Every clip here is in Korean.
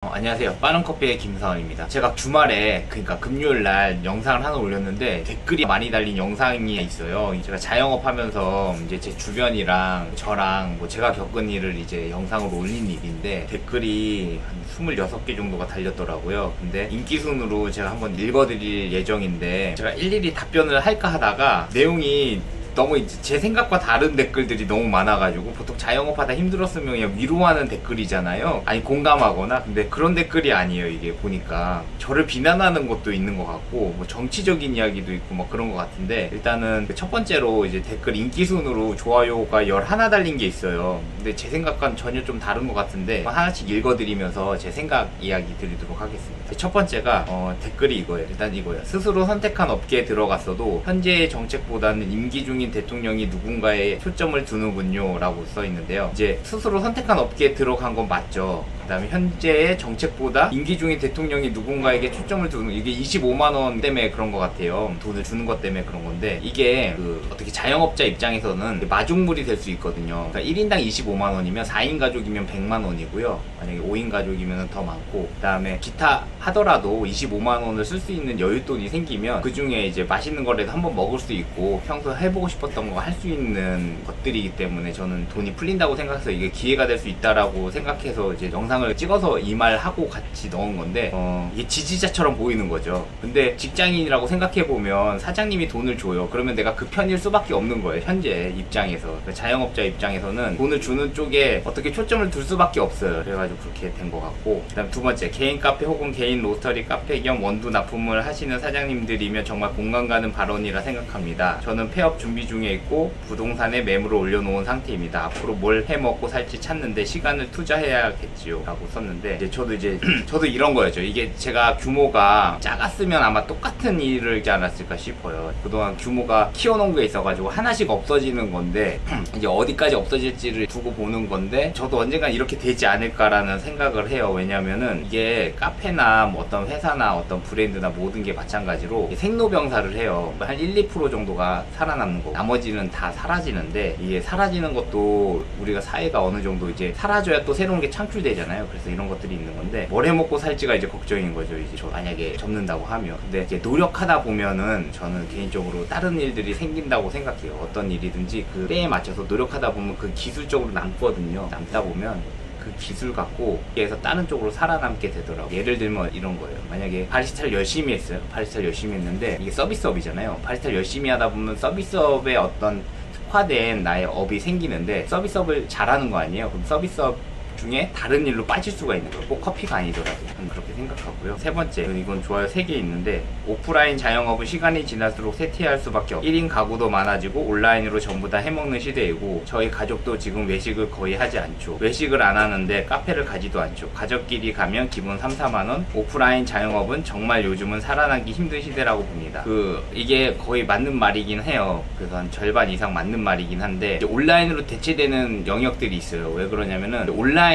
안녕하세요. 빠른커피의 김사원입니다. 제가 주말에, 그러니까 금요일날 영상을 하나 올렸는데 댓글이 많이 달린 영상이 있어요. 제가 자영업 하면서 이제 제 주변이랑 저랑 제가 겪은 일을 이제 영상으로 올린 일인데 댓글이 한 26개 정도가 달렸더라고요. 근데 인기순으로 제가 한번 읽어드릴 예정인데 제가 일일이 답변을 할까 하다가 내용이 너무 이제 제 생각과 다른 댓글들이 너무 많아가지고, 보통 자영업하다 힘들었으면 그냥 위로하는 댓글이잖아요. 아니, 공감하거나. 근데 그런 댓글이 아니에요. 이게 보니까 저를 비난하는 것도 있는 것 같고, 정치적인 이야기도 있고 그런 것 같은데, 일단은 첫 번째로 이제 댓글 인기 순으로 좋아요가 11 달린 게 있어요. 근데 제 생각과는 전혀 좀 다른 것 같은데 하나씩 읽어드리면서 제 생각 이야기 드리도록 하겠습니다. 첫 번째가 댓글이 이거예요. 일단 이거예요. 스스로 선택한 업계에 들어갔어도 현재의 정책보다는 임기 중인 대통령이 누군가에 초점을 두는군요 라고 써 있는데요. 이제 스스로 선택한 업계에 들어간 건 맞죠. 그 다음에 현재의 정책보다 임기 중인 대통령이 누군가에게 초점을 두는, 이게 25만원 때문에 그런 것 같아요. 돈을 주는 것 때문에 그런 건데, 이게 어떻게 자영업자 입장에서는 마중물이 될 수 있거든요. 그러니까 1인당 25만원이면 4인 가족이면 100만원이고요 만약에 5인 가족이면 더 많고, 그 다음에 기타 하더라도 25만원을 쓸 수 있는 여윳돈이 생기면 그 중에 이제 맛있는 거라도 한번 먹을 수 있고 평소 해보고 싶었던 거 할 수 있는 것들이기 때문에 저는 돈이 풀린다고 생각해서 이게 기회가 될 수 있다라고 생각해서 이제 영상을 찍어서 이 말하고 같이 넣은 건데, 이게 지지자처럼 보이는 거죠. 근데 직장인이라고 생각해보면 사장님이 돈을 줘요. 그러면 내가 그 편일 수밖에 없는 거예요. 현재 입장에서. 그러니까 자영업자 입장에서는 돈을 주는 쪽에 어떻게 초점을 둘 수밖에 없어요. 그래가지고 그렇게 된 것 같고, 그 다음 두 번째, 개인 카페 혹은 개인 로터리 카페 겸 원두 납품을 하시는 사장님들이면 정말 공감 가는 발언이라 생각합니다. 저는 폐업 준비 중에 있고 부동산에 매물을 올려놓은 상태입니다. 앞으로 뭘 해먹고 살지 찾는데 시간을 투자해야겠지요 라고 썼는데, 저도 이런 거였죠. 이게 제가 규모가 작았으면 아마 똑같은 일을 하지 않았을까 싶어요. 그동안 규모가 키워놓은 게 있어가지고 하나씩 없어지는 건데 이제 어디까지 없어질지를 두고 보는 건데, 저도 언젠간 이렇게 되지 않을까라는 생각을 해요. 왜냐면은 이게 카페나 어떤 회사나 어떤 브랜드나 모든 게 마찬가지로 생로병사를 해요. 한 1, 2% 정도가 살아남는 거고 나머지는 다 사라지는데, 이게 사라지는 것도 우리가 사회가 어느 정도 이제 사라져야 또 새로운 게 창출되잖아요. 그래서 이런 것들이 있는 건데, 뭘 해먹고 살지가 이제 걱정인 거죠. 이제 저 만약에 접는다고 하면. 근데 이제 노력하다 보면은 저는 개인적으로 다른 일들이 생긴다고 생각해요. 어떤 일이든지 그 때에 맞춰서 노력하다 보면 그 기술적으로 남거든요. 남다 보면 그 기술 갖고 에서 다른 쪽으로 살아남게 되더라고요. 예를 들면 이런 거예요. 만약에 바리스타를 열심히 했어요. 바리스타를 열심히 했는데 이게 서비스업이잖아요. 바리스타를 열심히 하다 보면 서비스업에 어떤 특화된 나의 업이 생기는데, 서비스업을 잘하는 거 아니에요. 그럼 서비스업 중에 다른 일로 빠질 수가 있는 거예요. 꼭 커피가 아니더라도. 저는 그렇게 생각하고요. 세 번째, 이건 좋아요 3개 있는데, 오프라인 자영업은 시간이 지날수록 쇠퇴할 수밖에 없고 1인 가구도 많아지고 온라인으로 전부 다 해먹는 시대이고, 저희 가족도 지금 외식을 거의 하지 않죠. 외식을 안 하는데 카페를 가지도 않죠. 가족끼리 가면 기본 3, 4만원. 오프라인 자영업은 정말 요즘은 살아나기 힘든 시대라고 봅니다. 이게 거의 맞는 말이긴 해요. 그래서 한 절반 이상 맞는 말이긴 한데, 이제 온라인으로 대체되는 영역들이 있어요. 왜 그러냐면은 온라인은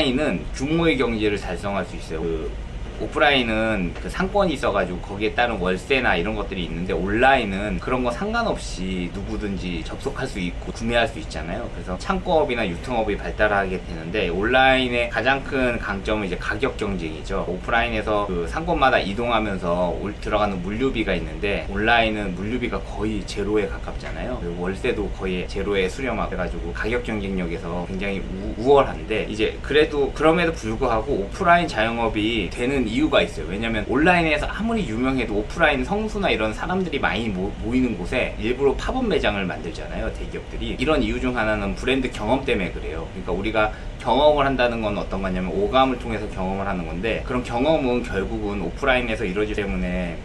규모의 경제를 달성할 수 있어요. 오프라인은 그 상권이 있어가지고 거기에 따른 월세나 이런 것들이 있는데, 온라인은 그런 거 상관없이 누구든지 접속할 수 있고 구매할 수 있잖아요. 그래서 창고업이나 유통업이 발달하게 되는데, 온라인의 가장 큰 강점은 이제 가격 경쟁이죠. 오프라인에서 그 상권마다 이동하면서 들어가는 물류비가 있는데, 온라인은 물류비가 거의 제로에 가깝잖아요. 그리고 월세도 거의 제로에 수렴하고 해가지고 가격 경쟁력에서 굉장히 우월한데, 이제 그럼에도 불구하고 오프라인 자영업이 되는 이유가 있어요. 왜냐면 온라인에서 아무리 유명해도 오프라인 성수나 이런 사람들이 많이 모이는 곳에 일부러 팝업 매장을 만들잖아요, 대기업들이. 이런 이유 중 하나는 브랜드 경험 때문에 그래요. 그러니까 우리가 경험을 한다는 건 어떤 거냐면 오감을 통해서 경험을 하는 건데, 그런 경험은 결국은 오프라인에서 이루어지기 때문에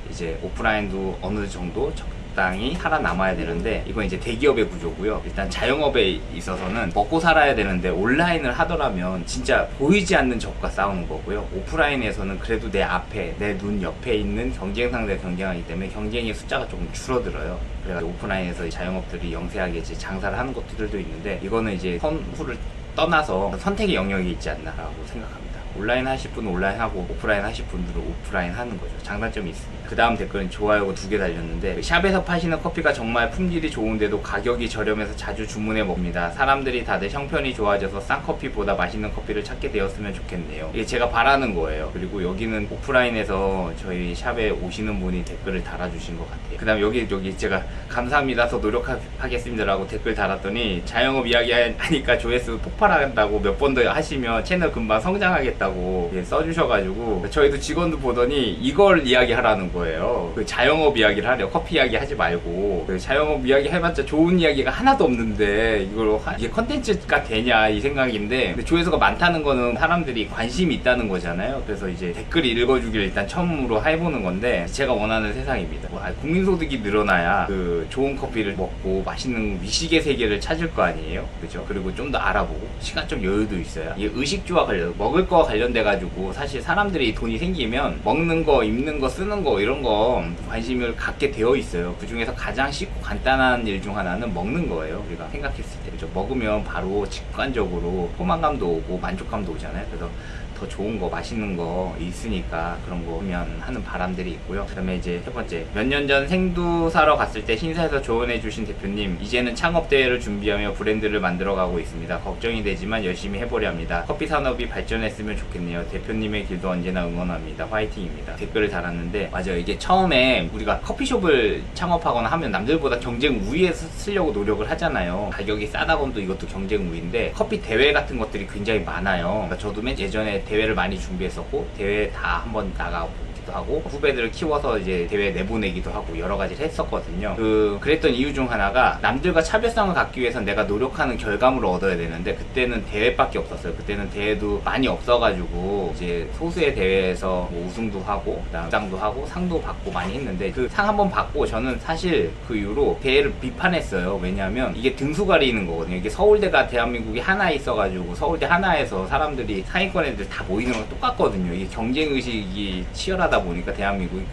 이제 오프라인도 어느 정도 적당히 살아남아야 되는데, 이건 이제 대기업의 구조고요. 일단 자영업에 있어서는 먹고 살아야 되는데 온라인을 하더라면 진짜 보이지 않는 적과 싸우는 거고요. 오프라인에서는 그래도 내 앞에, 내 눈 옆에 있는 경쟁 상대 경쟁하기 때문에 경쟁의 숫자가 조금 줄어들어요. 그래서 오프라인에서 자영업들이 영세하게 이제 장사를 하는 것들도 있는데, 이거는 이제 선후를 떠나서 선택의 영역이 있지 않나라고 생각합니다. 온라인 하실 분은 온라인 하고 오프라인 하실 분들은 오프라인 하는 거죠. 장단점이 있습니다. 그 다음 댓글은 좋아요가 2개 달렸는데, 샵에서 파시는 커피가 정말 품질이 좋은데도 가격이 저렴해서 자주 주문해 먹습니다. 사람들이 다들 형편이 좋아져서 싼 커피보다 맛있는 커피를 찾게 되었으면 좋겠네요. 이게 제가 바라는 거예요. 그리고 여기는 오프라인에서 저희 샵에 오시는 분이 댓글을 달아주신 것 같아요. 그 다음 여기 제가 감사합니다, 더 노력하겠습니다 라고 댓글 달았더니, 자영업 이야기 하니까 조회수 폭발한다고 몇 번 더 하시면 채널 금방 성장하겠다고 써주셔가지고, 저희도 직원도 보더니 이걸 이야기하라는 거예요. 그 자영업 이야기를 하래요. 커피 이야기 하지 말고. 그 자영업 이야기 해봤자 좋은 이야기가 하나도 없는데 이게 컨텐츠가 되냐 이 생각인데, 근데 조회수가 많다는 거는 사람들이 관심이 있다는 거잖아요. 그래서 이제 댓글 읽어주기를 일단 처음으로 해보는 건데, 제가 원하는 세상입니다. 국민소득이 늘어나야 그 좋은 커피를 먹고 맛있는 미식의 세계를 찾을 거 아니에요, 그죠? 그리고 좀 더 알아보고 시간적 여유도 있어야. 이게 의식주와 먹을 거와 관련돼 가지고 사실 사람들이 돈이 생기면 먹는 거, 입는 거, 쓰는 거 이런 거 관심을 갖게 되어 있어요. 그 중에서 가장 쉽고 간단한 일 중 하나는 먹는 거예요. 우리가 생각했을 때, 그죠? 먹으면 바로 직관적으로 포만감도 오고 만족감도 오잖아요. 그래서 더 좋은 거, 맛있는 거 있으니까 그런 거 하면 하는 바람들이 있고요. 그 다음에 이제 세 번째, 몇 년 전 생두 사러 갔을 때 신사에서 조언해주신 대표님, 이제는 창업대회를 준비하며 브랜드를 만들어가고 있습니다. 걱정이 되지만 열심히 해보려 합니다. 커피 산업이 발전했으면 좋겠네요. 대표님의 길도 언제나 응원합니다. 화이팅입니다. 댓글을 달았는데, 맞아요. 이게 처음에 우리가 커피숍을 창업하거나 하면 남들보다 경쟁 우위에 쓰려고 노력을 하잖아요. 가격이 싸다곤 또 이것도 경쟁 우위인데, 커피 대회 같은 것들이 굉장히 많아요. 그러니까 저도 맨 예전에 대회를 많이 준비했었고, 대회 다 한번 나가고 하고, 후배들을 키워서 이제 대회 내보내기도 하고 여러 가지를 했었거든요. 그랬던 이유 중 하나가, 남들과 차별성을 갖기 위해서 내가 노력하는 결과물을 얻어야 되는데, 그때는 대회밖에 없었어요. 그때는 대회도 많이 없어가지고 이제 소수의 대회에서 뭐 우승도 하고 그다음 부상도 하고 상도 받고 많이 했는데, 그 상 한번 받고 저는 사실 그 이후로 대회를 비판했어요. 왜냐하면 이게 등수 가리는 거거든요. 이게 서울대가 대한민국이 하나에 있어가지고 서울대 하나에서 사람들이 상위권 애들 다 모이는 건 똑같거든요. 이게 경쟁의식이 치열하다 보니까 대한민국이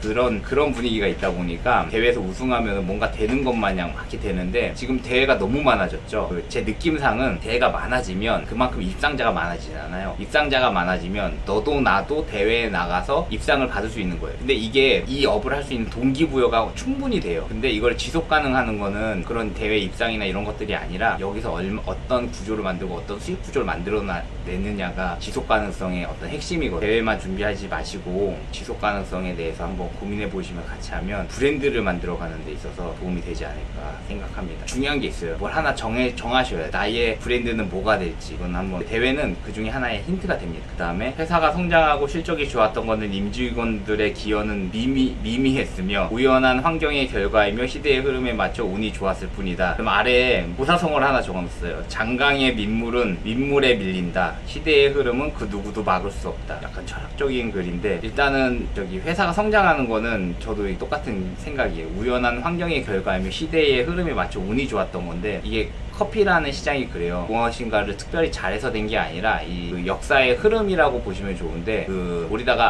그런 분위기가 있다 보니까 대회에서 우승하면 뭔가 되는 것 마냥 하게 되는데, 지금 대회가 너무 많아졌죠. 제 느낌상은 대회가 많아지면 그만큼 입상자가 많아지잖아요. 입상자가 많아지면 너도 나도 대회에 나가서 입상을 받을 수 있는 거예요. 근데 이게 이 업을 할 수 있는 동기부여가 충분히 돼요. 근데 이걸 지속 가능하는 거는 그런 대회 입상이나 이런 것들이 아니라, 여기서 어떤 구조를 만들고 어떤 수익 구조를 만들어내느냐가 지속 가능성의 어떤 핵심이거든요. 대회만 준비하지 마시고 지속 가능성에 대해서 한번 고민해 보시면, 같이 하면 브랜드를 만들어가는 데 있어서 도움이 되지 않을까 생각합니다. 중요한 게 있어요. 뭘 하나 정하셔야 돼요. 나의 브랜드는 뭐가 될지. 이건 한번, 대회는 그 중에 하나의 힌트가 됩니다. 그 다음에 회사가 성장하고 실적이 좋았던 거는 임직원들의 기여는 미미했으며 우연한 환경의 결과이며 시대의 흐름에 맞춰 운이 좋았을 뿐이다. 그럼 아래에 모사성어를 하나 적어놨어요. 장강의 민물은 민물에 밀린다. 시대의 흐름은 그 누구도 막을 수 없다. 약간 철학적인 글인데, 일단은 회사가 성장하는 거는 저도 똑같은 생각이에요. 우연한 환경의 결과이며 시대의 흐름에 맞춰 운이 좋았던 건데, 이게 커피라는 시장이 그래요. 무엇인가를 특별히 잘해서 된 게 아니라 그 역사의 흐름이라고 보시면 좋은데,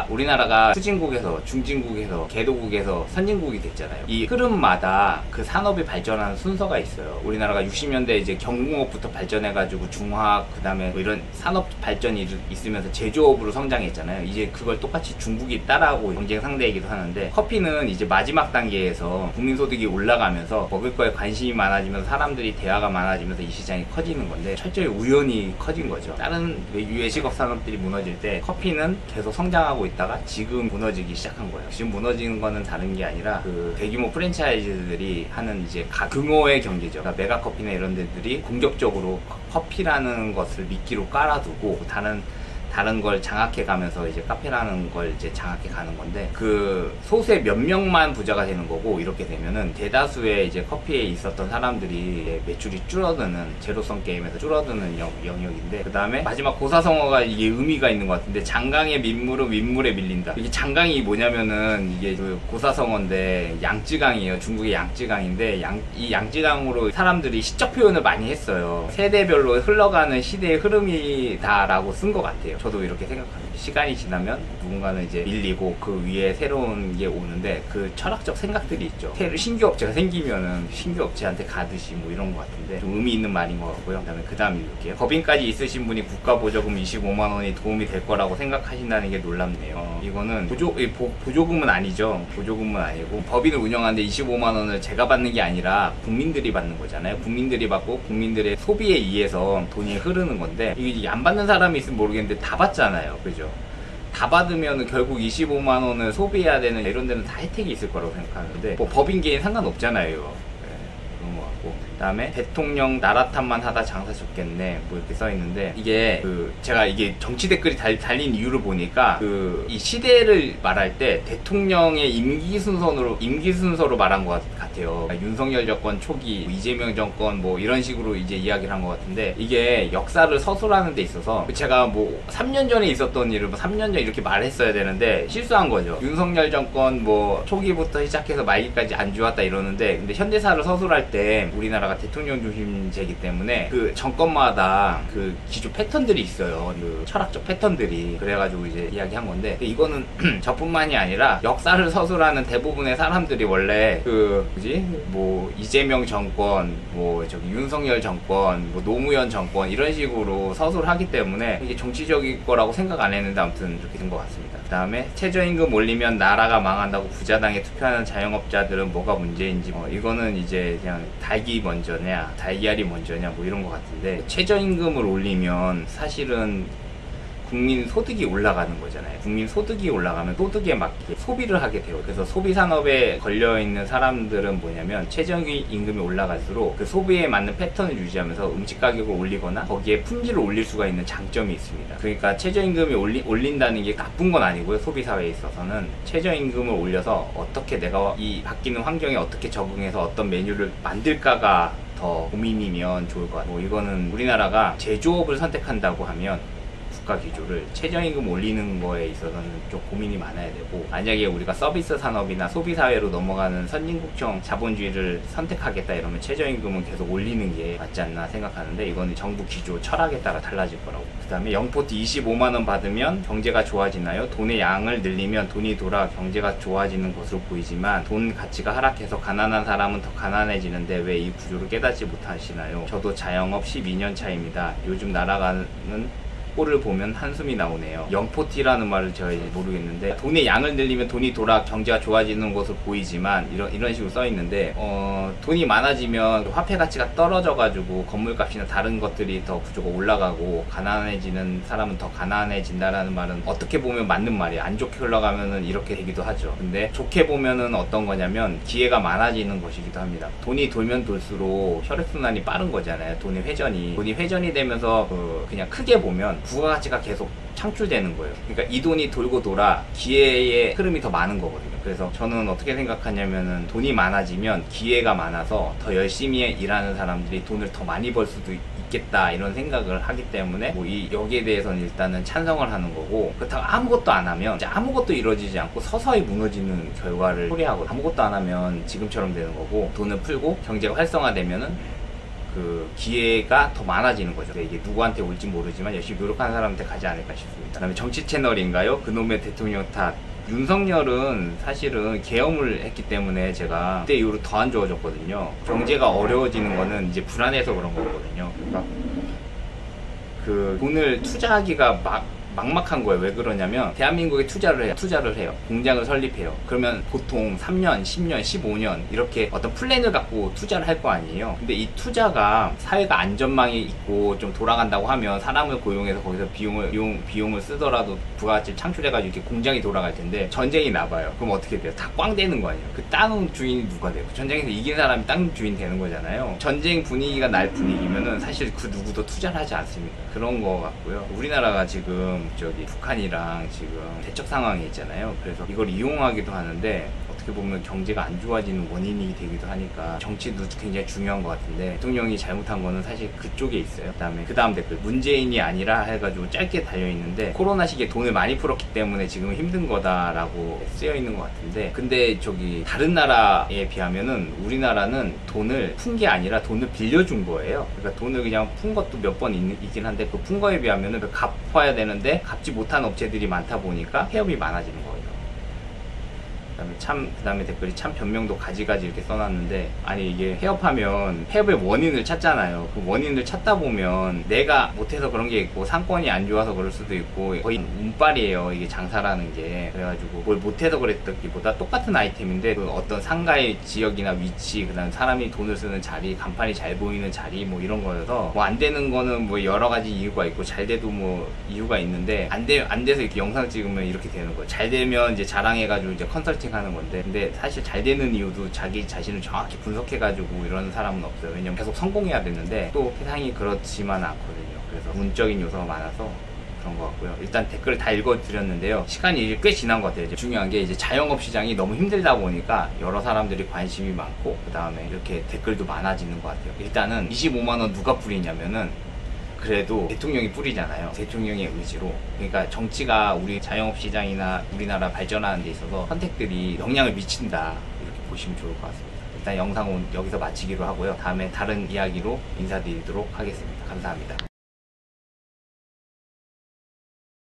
우리나라가 후진국에서 중진국에서 개도국에서 선진국이 됐잖아요. 이 흐름마다 그 산업이 발전하는 순서가 있어요. 우리나라가 60년대 이제 경공업부터 발전해가지고 중화학, 그 다음에 뭐 이런 산업 발전이 있으면서 제조업으로 성장했잖아요. 이제 그걸 똑같이 중국이 따라하고 경쟁 상대이기도 하는데, 커피는 이제 마지막 단계에서 국민소득이 올라가면서 먹을 거에 관심이 많아지면서 사람들이 대화가 많아지면서 이 시장이 커지는 건데, 철저히 우연히 커진 거죠. 다른 외식업 산업들이 무너질 때 커피는 계속 성장하고 있다가 지금 무너지기 시작한 거예요. 지금 무너지는 거는 다른 게 아니라 그 대규모 프랜차이즈들이 하는 이제 규모의 경제죠. 그러니까 메가커피나 이런 데들이 공격적으로 커피라는 것을 미끼로 깔아두고 다른 걸 장악해 가면서 이제 카페라는 걸 이제 장악해 가는 건데, 그 소수의 몇 명만 부자가 되는 거고, 이렇게 되면은 대다수의 이제 커피에 있었던 사람들이 매출이 줄어드는, 제로섬 게임에서 줄어드는 영역인데, 그 다음에 마지막 고사성어가 이게 의미가 있는 것 같은데, 장강의 민물은 윗물에 밀린다. 이게 장강이 뭐냐면은 이게 그 고사성어인데 양쯔강이에요. 중국의 양쯔강인데, 이 양쯔강으로 사람들이 시적 표현을 많이 했어요. 세대별로 흘러가는 시대의 흐름이다라고 쓴 것 같아요. 저도 이렇게 생각합니다. 시간이 지나면 누군가는 이제 밀리고 그 위에 새로운 게 오는데 그 철학적 생각들이 있죠. 새로 신규 업체가 생기면은 신규 업체한테 가듯이 뭐 이런 것 같은데 좀 의미 있는 말인 것 같고요. 그 다음 읽을게요. 법인까지 있으신 분이 국가 보조금 25만 원이 도움이 될 거라고 생각하신다는 게 놀랍네요. 이거는 보조금은 아니죠. 보조금은 아니고 법인을 운영하는데 25만 원을 제가 받는 게 아니라 국민들이 받는 거잖아요. 국민들이 받고 국민들의 소비에 의해서 돈이 흐르는 건데 이게 안 받는 사람이 있으면 모르겠는데 다 받잖아요. 그죠? 다 받으면 결국 25만 원을 소비해야 되는 이런 데는 다 혜택이 있을 거라고 생각하는데 뭐 법인 개인 상관없잖아요. 이거. 그런 것 같고 그 다음에 대통령 나라 탓만 하다 장사 좋겠네 뭐 이렇게 써 있는데 이게 제가 이게 정치 댓글이 달린 이유를 보니까 이 시대를 말할 때 대통령의 임기 순서로 말한 것 같아요. 그러니까 윤석열 정권 초기, 이재명 정권 뭐 이런 식으로 이제 이야기를 한 것 같은데 이게 역사를 서술하는 데 있어서 제가 뭐 3년 전에 있었던 일을 뭐 3년 전 이렇게 말했어야 되는데 실수한 거죠. 윤석열 정권 뭐 초기부터 시작해서 말기까지 안 좋았다 이러는데 근데 현대사를 서술할 때 우리나라가 대통령 중심제이기 때문에 그 정권마다 그 기조 패턴들이 있어요. 그 철학적 패턴들이. 그래가지고 이제 이야기한 건데 이거는 저뿐만이 아니라 역사를 서술하는 대부분의 사람들이 원래 뭐 이재명 정권, 뭐 저기 윤석열 정권, 뭐 노무현 정권 이런 식으로 서술하기 때문에 이게 정치적인 거라고 생각 안 했는데 아무튼 이렇게 된 것 같습니다. 그 다음에 최저임금 올리면 나라가 망한다고 부자당에 투표하는 자영업자들은 뭐가 문제인지 이거는 이제 그냥 닭이 먼저냐 달걀이 먼저냐 뭐 이런 것 같은데 최저임금을 올리면 사실은 국민 소득이 올라가는 거잖아요. 국민 소득이 올라가면 소득에 맞게 소비를 하게 돼요. 그래서 소비 산업에 걸려있는 사람들은 뭐냐면 최저임금이 올라갈수록 그 소비에 맞는 패턴을 유지하면서 음식 가격을 올리거나 거기에 품질을 올릴 수가 있는 장점이 있습니다. 그러니까 최저임금이 올린다는 게 나쁜 건 아니고요. 소비 사회에 있어서는 최저임금을 올려서 어떻게 내가 이 바뀌는 환경에 어떻게 적응해서 어떤 메뉴를 만들까가 더 고민이면 좋을 것 같아요. 뭐 이거는 우리나라가 제조업을 선택한다고 하면 기조를 최저임금 올리는 거에 있어서는 좀 고민이 많아야 되고 만약에 우리가 서비스 산업이나 소비 사회로 넘어가는 선진국형 자본주의를 선택하겠다 이러면 최저임금은 계속 올리는 게 맞지 않나 생각하는데 이거는 정부 기조 철학에 따라 달라질 거라고. 그 다음에 영포트 25만 원 받으면 경제가 좋아지나요? 돈의 양을 늘리면 돈이 돌아 경제가 좋아지는 것으로 보이지만 돈 가치가 하락해서 가난한 사람은 더 가난해지는데 왜 이 구조를 깨닫지 못하시나요? 저도 자영업 12년 차입니다. 요즘 날아가는 꼴을 보면 한숨이 나오네요. 영포티라는 말을 제가 이제 모르겠는데 돈의 양을 늘리면 돈이 돌아 경제가 좋아지는 것으로 보이지만 이런 식으로 써 있는데 돈이 많아지면 화폐 가치가 떨어져가지고 건물값이나 다른 것들이 더 구조가 올라가고 가난해지는 사람은 더 가난해진다라는 말은 어떻게 보면 맞는 말이에요. 안 좋게 흘러가면은 이렇게 되기도 하죠. 근데 좋게 보면은 어떤 거냐면 기회가 많아지는 것이기도 합니다. 돈이 돌면 돌수록 혈액순환이 빠른 거잖아요. 돈이 회전이 되면서 그냥 크게 보면 부가가치가 계속 창출되는 거예요. 그러니까 이 돈이 돌고 돌아 기회의 흐름이 더 많은 거거든요. 그래서 저는 어떻게 생각하냐면은 돈이 많아지면 기회가 많아서 더 열심히 일하는 사람들이 돈을 더 많이 벌 수도 있겠다 이런 생각을 하기 때문에 뭐 여기에 대해서는 일단은 찬성을 하는 거고 그렇다고 아무것도 안 하면 이제 아무것도 이루어지지 않고 서서히 무너지는 결과를 초래하고 아무것도 안 하면 지금처럼 되는 거고 돈을 풀고 경제가 활성화되면은 그 기회가 더 많아지는 거죠. 이게 누구한테 올지 모르지만 열심히 노력하는 사람한테 가지 않을까 싶습니다. 그 다음에 정치 채널인가요? 그놈의 대통령 탓. 윤석열은 사실은 계엄을 했기 때문에 제가 그때 이후로 더 안 좋아졌거든요. 경제가 어려워지는 거는 이제 불안해서 그런 거거든요. 그러니까 그 돈을 투자하기가 막막한 거예요. 왜 그러냐면 대한민국에 투자를 해요. 공장을 설립해요. 그러면 보통 3년, 10년, 15년 이렇게 어떤 플랜을 갖고 투자를 할 거 아니에요. 근데 이 투자가 사회가 안전망이 있고 좀 돌아간다고 하면 사람을 고용해서 거기서 비용을 쓰더라도 부가가치를 창출해가지고 이렇게 공장이 돌아갈 텐데 전쟁이 나봐요. 그럼 어떻게 돼요? 다 꽝 되는 거 아니에요? 그 땅 주인이 누가 돼요? 전쟁에서 이긴 사람이 땅 주인 되는 거잖아요. 전쟁 분위기가 날 분위기면은 사실 그 누구도 투자를 하지 않습니다. 그런 거 같고요. 우리나라가 지금 북한이랑 지금 대척 상황이 있잖아요. 그래서 이걸 이용하기도 하는데 어떻게 어떻게 보면 경제가 안 좋아지는 원인이 되기도 하니까 정치도 굉장히 중요한 것 같은데 대통령이 잘못한 거는 사실 그쪽에 있어요. 그 다음 댓글 문재인이 아니라 해가지고 짧게 달려있는데 코로나 시기에 돈을 많이 풀었기 때문에 지금 힘든 거다라고 쓰여있는 것 같은데 근데 저기 다른 나라에 비하면은 우리나라는 돈을 푼 게 아니라 돈을 빌려준 거예요. 그러니까 돈을 그냥 푼 것도 몇 번 있긴 한데 그 푼 거에 비하면은 갚아야 되는데 갚지 못한 업체들이 많다 보니까 폐업이 많아지는 거예요. 그 다음에 댓글이 참 변명도 가지가지 이렇게 써놨는데 아니 이게 폐업하면 폐업의 원인을 찾잖아요. 그 원인을 찾다 보면 내가 못해서 그런 게 있고 상권이 안 좋아서 그럴 수도 있고 거의 운빨이에요 이게 장사라는 게. 그래가지고 뭘 못해서 그랬다기보다 똑같은 아이템인데 그 어떤 상가의 지역이나 위치 그 다음 사람이 돈을 쓰는 자리 간판이 잘 보이는 자리 뭐 이런 거여서 뭐 안 되는 거는 뭐 여러 가지 이유가 있고 잘 돼도 뭐 이유가 있는데 안 돼서 이렇게 영상 찍으면 이렇게 되는 거예요. 잘 되면 이제 자랑해가지고 이제 컨설팅 하는 건데 근데 사실 잘 되는 이유도 자기 자신을 정확히 분석해가지고 이러는 사람은 없어요. 왜냐면 계속 성공해야 되는데 또 세상이 그렇지만 않거든요. 그래서 운적인 요소가 많아서 그런 것 같고요. 일단 댓글을 다 읽어드렸는데요. 시간이 꽤 지난 것 같아요. 이제 중요한 게 이제 자영업 시장이 너무 힘들다 보니까 여러 사람들이 관심이 많고 그 다음에 이렇게 댓글도 많아지는 것 같아요. 일단은 25만원 누가 뿌리냐면은 그래도 대통령이 뿌리잖아요. 대통령의 의지로. 그러니까 정치가 우리 자영업 시장이나 우리나라 발전하는 데 있어서 선택들이 영향을 미친다 이렇게 보시면 좋을 것 같습니다. 일단 영상은 여기서 마치기로 하고요. 다음에 다른 이야기로 인사드리도록 하겠습니다. 감사합니다.